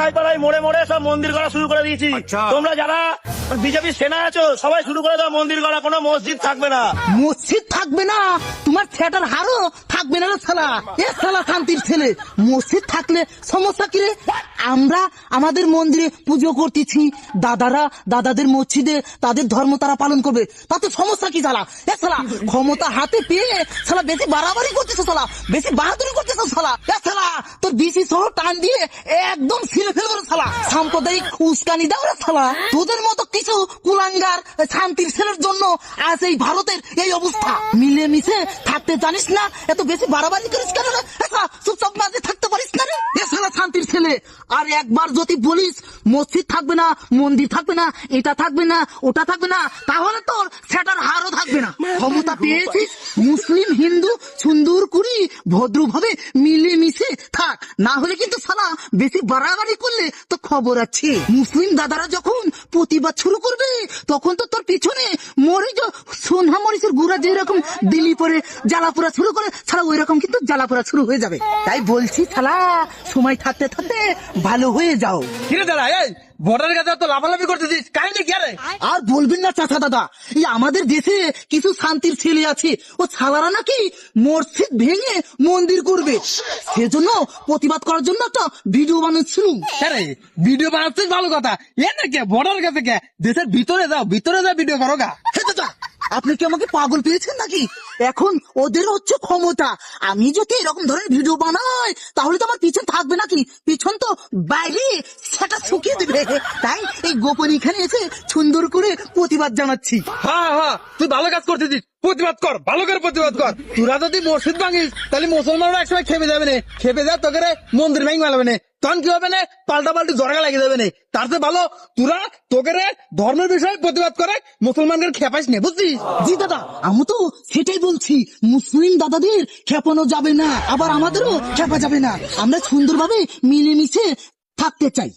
পাড়ায় পাড়ায় মোড়ে মোড়ে সব মন্দির করা শুরু করে দিয়েছি। তোমরা যারা বিজেপি সেনা আছো সবাই শুরু করে দাও মন্দির করা, কোনো মসজিদ থাকবে না। মসজিদ থাকবে না? তোমার থিয়েটার হারও থাকবে না রে শালা। এ শালা শান্তির ছেলে, মসজিদ থাকলে সমস্যা কি রে? আমরা আমাদের মন্দিরে পুজো করতেছি, দাদারা দাদাদের মসজিদে তাদের ধর্ম তারা পালন করবে, তাতে সমস্যা কি শালা? এ শালা ক্ষমতা হাতে পেয়ে শালা বেশি বাড়াবাড়ি করতেছ, শালা বেশি বাহাদুরি করতেছ শালা। এ শালা তোর বিসি সহ টান দিয়ে একদম ছিঁড়ে ফেলবো রে শালা। সাম্প্রদায়িক উস্কানি দাও রে শালা। তোদের মতো কিছু কুলাঙ্গার শান্তির ছেলের জন্য আজ এই ভারতের এই অবস্থা। মিলেমিশে থাকতে জানিস না, এত বেশি বাড়াবাড়ি করিস কেন রে? চুপচাপ মাঝে থাকতে পারিস না রে? এ শালা শান্তির ছেলে, আর একবার যদি বলিস মসজিদ থাকবে না, মন্দির থাকবে না, এটা থাকবে না, ওটা থাকবে না, তাহলে তোর সেটার হারও থাকবে না। ক্ষমতা পেয়েছিস, মুসলিম হিন্দু সুন্দর করি ভদ্রভাবে মিলেমিশে থাক, না হলে কিন্তু শালা বেশি বাড়াবাড়ি করলে তো খবর আছে। মুসলিম দাদারা যখন প্রতিবাদ শুরু করবে তখন তো তোর পিছনে মরিচ সোনা মরিচের গুঁড়া যেরকম দিলি পরে জ্বালাপোড়া শুরু করে ছাড়া ওই রকম কিন্তু জ্বালাপোড়া শুরু হয়ে যাবে। তাই বলছি শালা সময় থাকতে থাকতে ভালো হয়ে যাও। কিরে দাদা, এই বর্ডারের কাছে তো লাফালাফি করতেছিস, কাহিনী কি রে? আর বলবেন না চাচা দাদা, এই আমাদের দেশে কিছু শান্তির ছেলে আছে, ও ছালারা নাকি মসজিদ ভেঙে মন্দির করবে, সেজন্য প্রতিবাদ করার জন্য একটা ভিডিও বানাচ্ছিল। আরে ভিডিও বানাচ্ছিস ভালো কথা, এ না কে বর্ডারের কাছে কে? দেশের ভিতরে যাও, ভিতরে যা ভিডিও করো গা। হে চাচা, আপনি কি আমাকে পাগল পেয়েছেন নাকি? এখন ওদের হচ্ছে ক্ষমতা, আমি যদি এরকম ধরনের ভিডিও বানাই তাহলে তো আমার পিছন থাকবে নাকি? পিছন তো বাইরে সেটা শুকিয়ে দেবে। তাই এই গোপন এখানে এসে সুন্দর করে প্রতিবাদ জানাচ্ছি। হ্যাঁ হ্যাঁ, তুই ভালো কাজ করতেছিস, প্রতিবাদ কর, ভালো করে প্রতিবাদ কর। তোরা যদি মসজিদ ভাঙিস তাহলে মুসলমানরা একসময় খেপে যাবে না, খেপে যা তোকে মন্দির ভেঙে মারবে না, তখন কি হবে না? পাল্টা পাল্টি জরগা লাগিয়ে যাবে না। তার চেয়ে ভালো তোরা তোকে ধর্মের বিষয়ে প্রতিবাদ করে মুসলমানদের খেপাইস না, বুঝছিস? জি দাদা, আমি তো সেটাই বলছি, মুসলিম দাদাদের খেপানো যাবে না, আবার আমাদেরও খেপা যাবে না। আমরা সুন্দরভাবে মিলেমিশে থাকতে চাই।